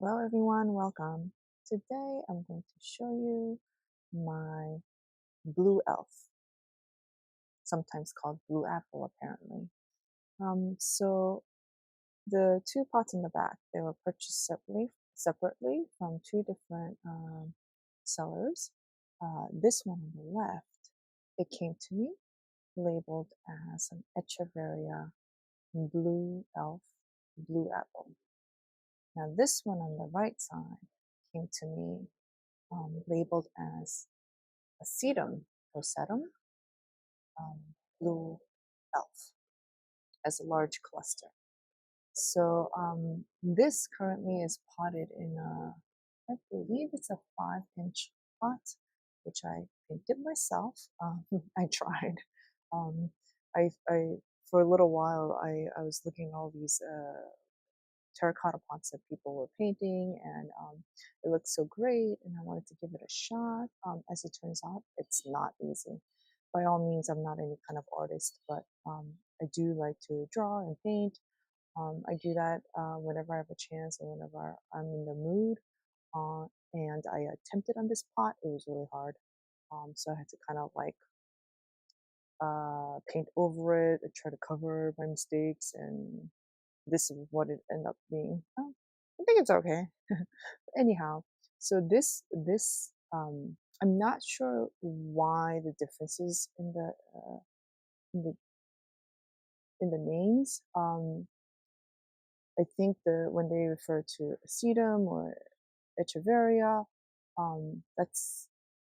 Hello everyone, welcome. Today I'm going to show you my blue elf, sometimes called blue apple apparently. So the two pots in the back, they were purchased separately from two different sellers. This one on the left, it came to me labeled as an Echeveria blue elf, blue apple. Now this one on the right side came to me labeled as a sedum rosetum, blue elf, as a large cluster. So this currently is potted in I believe it's a 5-inch pot, which I painted myself. I tried. Um, I for a little while I was looking at all these terracotta pots that people were painting, and it looked so great, and I wanted to give it a shot. As it turns out, it's not easy. By all means, I'm not any kind of artist, but I do like to draw and paint. I do that whenever I have a chance and whenever I'm in the mood. And I attempted on this pot. It was really hard. So I had to kind of like paint over it and try to cover my mistakes, and this is what it ended up being. I think it's okay. Anyhow, so I'm not sure why the differences in the in the names. I think when they refer to sedum or echeveria, that's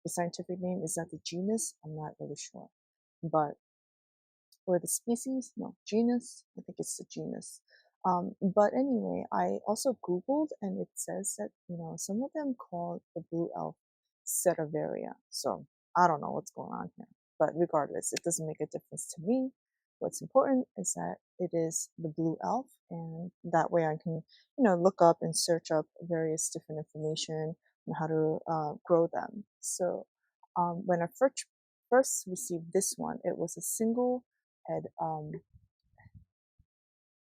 the scientific name. Is that the genus? I'm not really sure, but or the species? No, genus. I think it's the genus. But anyway, I also Googled, and it says that some of them call the blue elf Setaveria. So I don't know what's going on here. But regardless, it doesn't make a difference to me. What's important is that it is the blue elf, and that way I can, look up and search up various different information on how to grow them. So when I first received this one, it was a head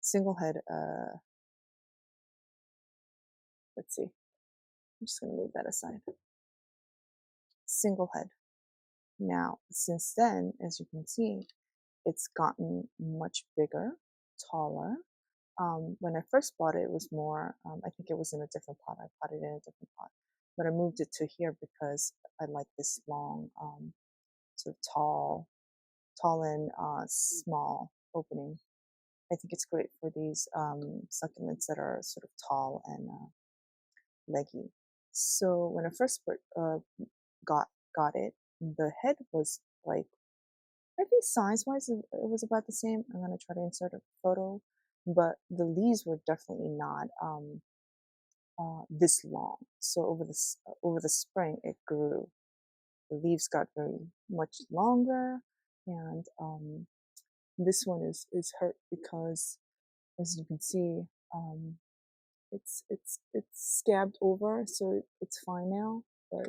single head let's see, I'm just going to move that aside. Single head. Now since then, as you can see, it's gotten much bigger, taller. When I first bought it, it was more, I think it was in a different pot. I potted it in a different pot, but I moved it to here because I like this long, sort of tall and small opening. I think it's great for these succulents that are sort of tall and leggy. So when I first got got it, the head was like, I think size wise it was about the same. I'm gonna try to insert a photo, but the leaves were definitely not this long. So over the spring it grew. The leaves got very much longer, and this one is hurt because, as you can see, um, it's scabbed over, so it's fine now. But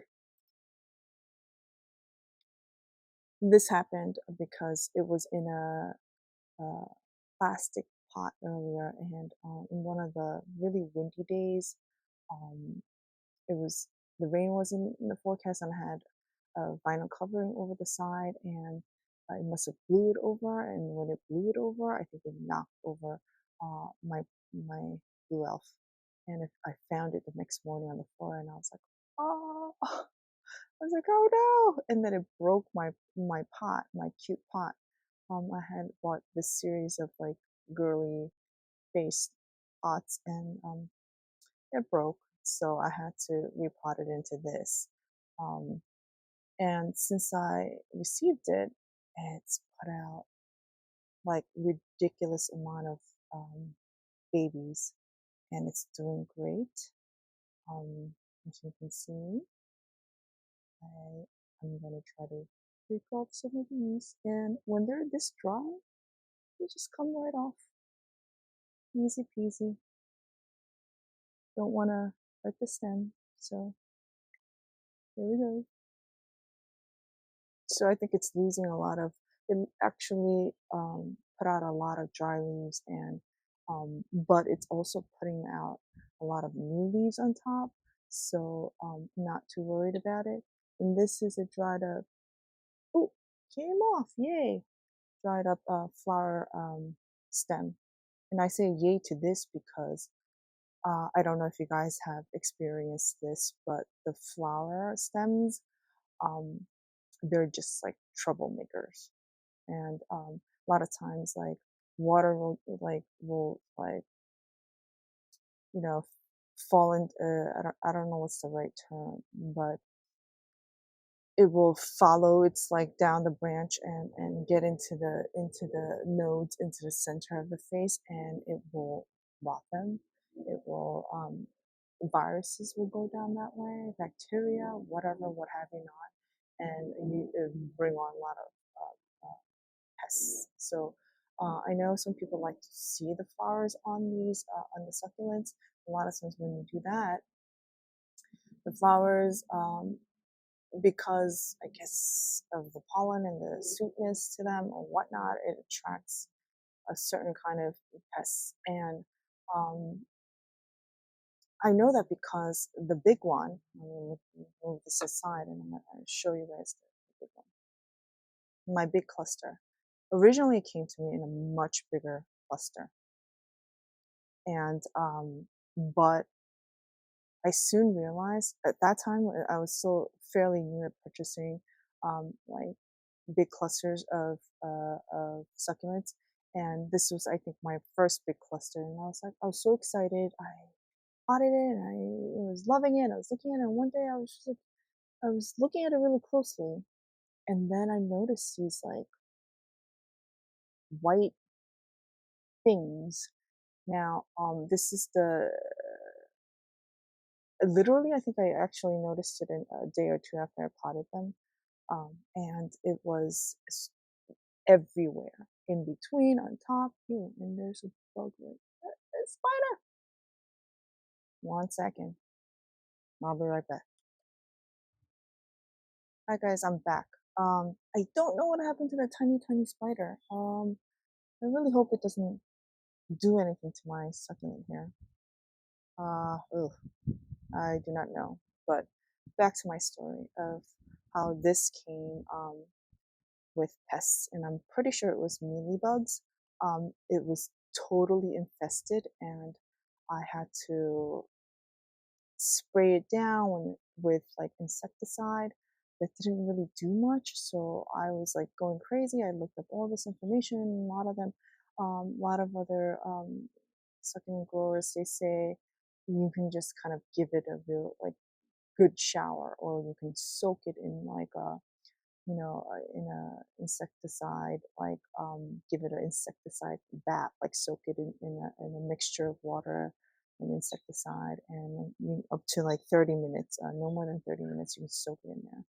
this happened because it was in a plastic pot earlier, and in one of the really windy days, um, it was the rain was in the forecast, and I had a vinyl covering over the side, and it must have blew it over. And when it blew it over, I think it knocked over my blue elf, and I found it the next morning on the floor, and I was like, oh. I was like, oh no! And then it broke my pot, my cute pot. I had bought this series of like girly faced pots, and it broke, so I had to repot it into this. Um, and since I received it, it's put out like ridiculous amount of babies, and it's doing great. As you can see, I'm gonna try to pick off some of these, and when they're this dry, they just come right off, easy peasy. Don't want to hurt the stem, so here we go. So I think it's losing a lot of, it actually put out a lot of dry leaves, and but it's also putting out a a lot of new leaves on top, so not too worried about it. And this is a dried up, oh, came off, yay! Dried up flower stem. And I say yay to this because I don't know if you guys have experienced this, but the flower stems, um, they're just like troublemakers. And a lot of times, like water will you know fall in. I don't know what's the right term, but it will follow its like down the branch and get into the nodes into the center of the face, and it will rot them. It will viruses will go down that way, bacteria, whatever, what have you not, and you bring on a lot of pests. So I know some people like to see the flowers on the succulents. A lot of times when you do that, the flowers, because I guess of the pollen and the sweetness to them or whatnot, it attracts a certain kind of pests. And um, I know that because the big one, I'm going to move this aside and I'm going to show you guys the big one, my big cluster. Originally, it came to me in a much bigger cluster. And, but I soon realized at that time, I was still fairly new at purchasing like big clusters of succulents. And this was, I think, my first big cluster. And I was like, I was so excited. I potted it. I was loving it. I was looking at it. And one day I was just like, I was looking at it really closely. And then I noticed these like white things. Now, this is the literally, I think I actually noticed it in a day or two after I potted them. And it was everywhere, in between, on top. Ooh, and there's a bug right there. A spider. 1 second. I'll be right back. Hi guys, I'm back. I don't know what happened to that tiny, tiny spider. I really hope it doesn't do anything to my succulent here. Ugh, I do not know. But back to my story of how this came with pests, and I'm pretty sure it was mealybugs. It was totally infested, and I had to spray it down with like insecticide that didn't really do much. So I was like going crazy. I looked up all this information. A lot of them, a lot of other succulent growers, they say you can just kind of give it a real like good shower, or you can soak it in like a in a insecticide, like give it an insecticide bath, like soak it in a mixture of water and insecticide, and up to like 30 minutes, no more than 30 minutes, you can soak it in there.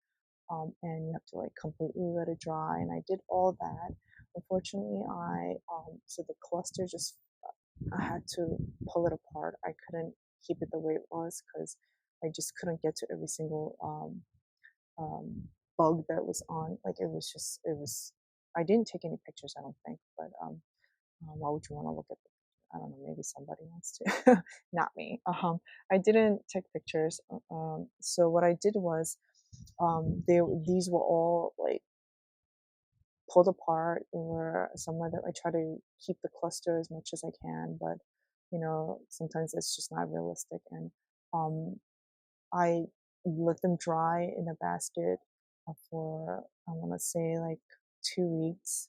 And you have to like completely let it dry. And I did all that. Unfortunately, so the cluster just, I had to pull it apart. I couldn't keep it the way it was because I just couldn't get to every single um, bug that was on. Like it was. I didn't take any pictures, I don't think, but why would you want to look at the? I don't know. Maybe somebody wants to, not me. I didn't take pictures. So what I did was, these were all like pulled apart. They were somewhere that I try to keep the cluster as much as I can, but sometimes it's just not realistic. And um, I let them dry in a basket for, I want to say, like 2 weeks.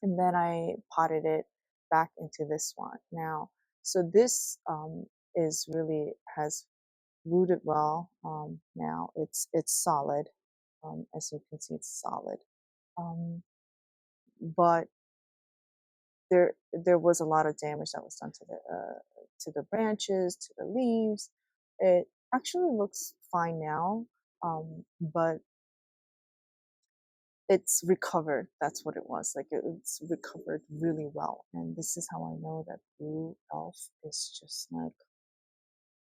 And then I potted it back into this one. Now, so this is really has rooted well. Now it's solid. As you can see, it's solid. Um, but there was a lot of damage that was done to the branches, to the leaves. It actually looks fine now, but it's recovered. That's what it was. Like it's recovered really well, and this is how I know that blue elf is just like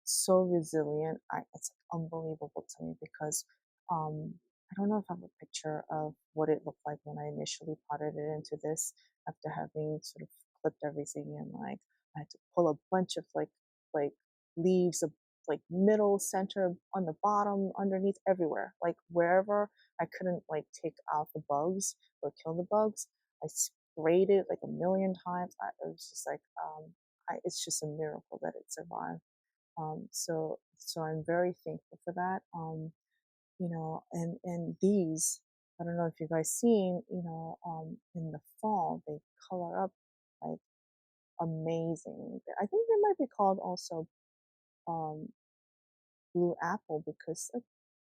so resilient. It's unbelievable to me because I don't know if I have a picture of what it looked like when I initially potted it into this after having sort of clipped everything and like I had to pull a bunch of like leaves, like middle, center, on the bottom, underneath, everywhere. Like wherever I couldn't like take out the bugs or kill the bugs, I sprayed it like a million times. It was just like, it's just a miracle that it survived. So I'm very thankful for that. And these, I don't know if you guys seen, in the fall they color up like amazing. I think they might be called also um, blue apple because like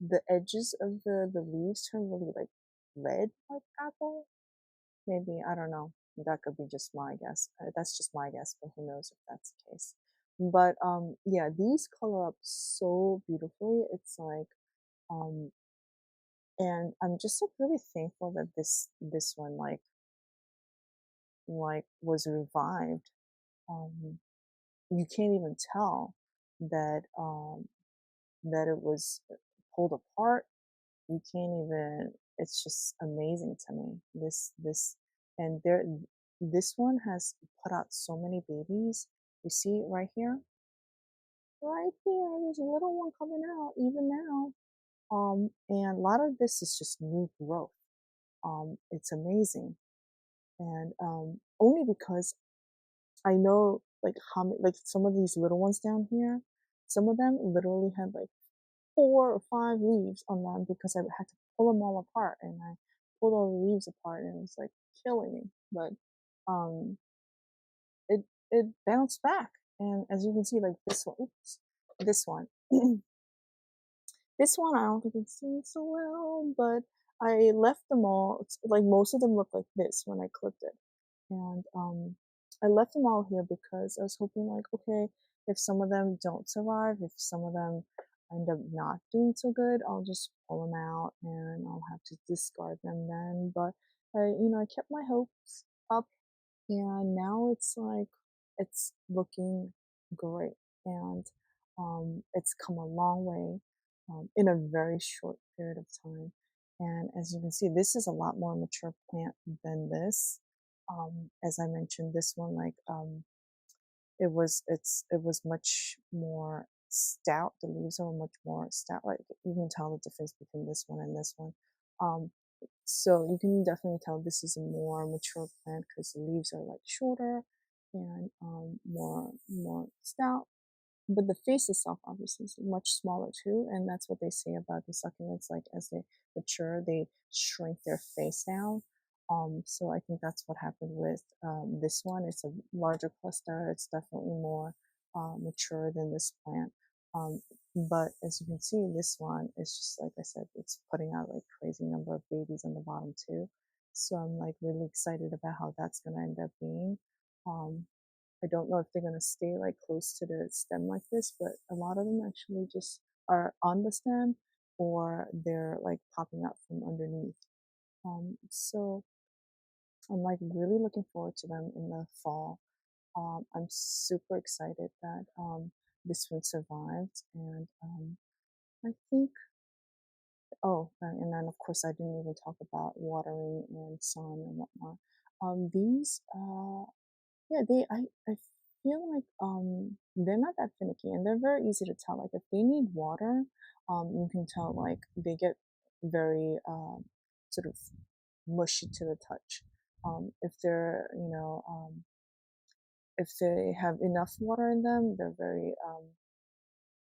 the edges of the leaves turn really like red like apple. Maybe, I don't know. That could be just my guess. That's just my guess, but who knows if that's the case. But yeah, these color up so beautifully. It's like um, and I'm just like really thankful that this one like was revived. Um, you can't even tell that that it was pulled apart. You can't even. It's just amazing to me. This and there, this one has put out so many babies. You see it right here, right here. There's a little one coming out even now. And a lot of this is just new growth. It's amazing, and only because I know like how many, like some of these little ones down here, some of them literally had like 4 or 5 leaves on them because I had to pull them all apart, and I pulled all the leaves apart, and it was like killing me. But um, it it bounced back, and as you can see, like this one, oops, this one, this one I don't think it's doing so well, but I left them all. Like most of them look like this when I clipped it. And I left them all here because I was hoping, like, okay, if some of them don't survive, if some of them end up not doing so good, I'll just pull them out and I'll have to discard them then. But I kept my hopes up, and now it's like it's looking great, and it's come a long way in a very short period of time. And as you can see, this is a lot more mature plant than this. As I mentioned, this one it was much more stout. The leaves are much more stout. Like you can tell the difference between this one and this one. Um, so you can definitely tell this is a more mature plant because the leaves are like shorter and more stout. But the face itself obviously is much smaller too, and that's what they say about the succulents. Like as they mature, they shrink their face down. So I think that's what happened with this one. It's a larger cluster. It's definitely more mature than this plant. Um, but as you can see, this one is just like I said, it's putting out like crazy number of babies on the bottom too. So I'm like really excited about how that's gonna end up being. Um, I don't know if they're gonna stay like close to the stem like this, but a lot of them actually just are on the stem or they're like popping out from underneath. So I'm like really looking forward to them in the fall. I'm super excited that this one survived, and I think. Oh, and then of course I didn't even talk about watering and sun and whatnot. These Yeah, I feel like they're not that finicky and they're very easy to tell. Like if they need water, you can tell like they get very sort of mushy to the touch. If they're if they have enough water in them, they're very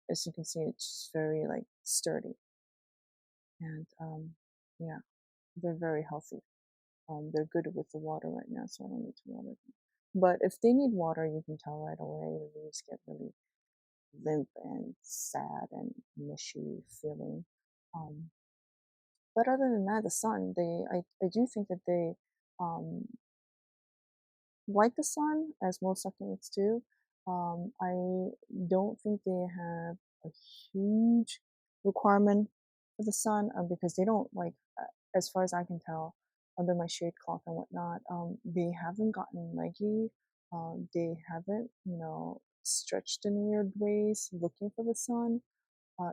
as you can see, it's just very like sturdy, and yeah, they're very healthy. They're good with the water right now, so I don't need to water them. But if they need water, you can tell right away. The leaves get really limp and sad and mushy feeling. Um, but other than that, the sun, I do think that they um, like the sun, as most succulents do. I don't think they have a huge requirement for the sun because they don't like, as far as I can tell, under my shade cloth and whatnot, they haven't gotten leggy. They haven't, stretched in weird ways looking for the sun,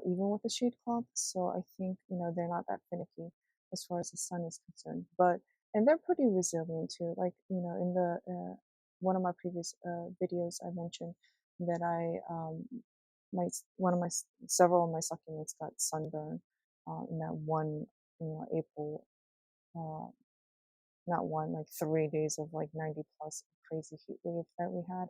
even with the shade cloth. So I think, they're not that finicky as far as the sun is concerned. And they're pretty resilient too. Like, in the one of my previous videos, I mentioned that one of several of my succulents got sunburned in that one, April, uh, not one, like 3 days of like 90 plus crazy heat wave that we had.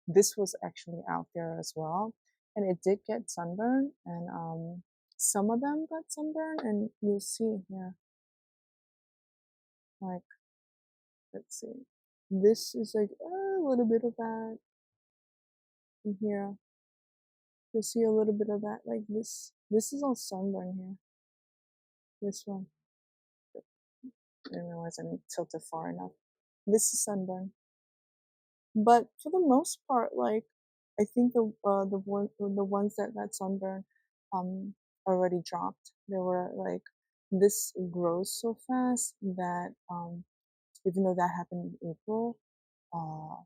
This was actually out there as well, and it did get sunburned, and some of them got sunburned, and you'll see here, like, let's see, this is like a little bit of that in here. You'll see a little bit of that, like this. This is all sunburn here. This one. I didn't realize I didn't tilt it far enough. This is sunburn. But for the most part, like I think the ones that got sunburn already dropped. They were like this grows so fast that even though that happened in April, uh,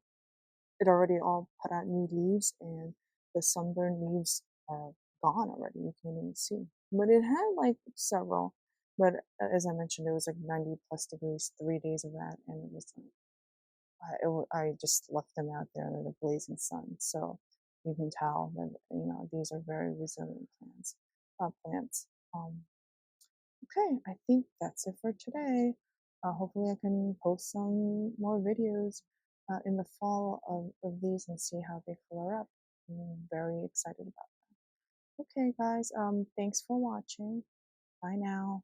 it already all put out new leaves, and the sunburned leaves are gone already. You can't even see. But it had like several. But as I mentioned, it was like 90 plus degrees, 3 days of that, and it was like I just left them out there in the blazing sun. So you can tell that these are very resilient plants. Um, okay, I think that's it for today. Hopefully, I can post some more videos in the fall of these and see how they color up. I'm very excited about that. Okay, guys. Thanks for watching. Bye now.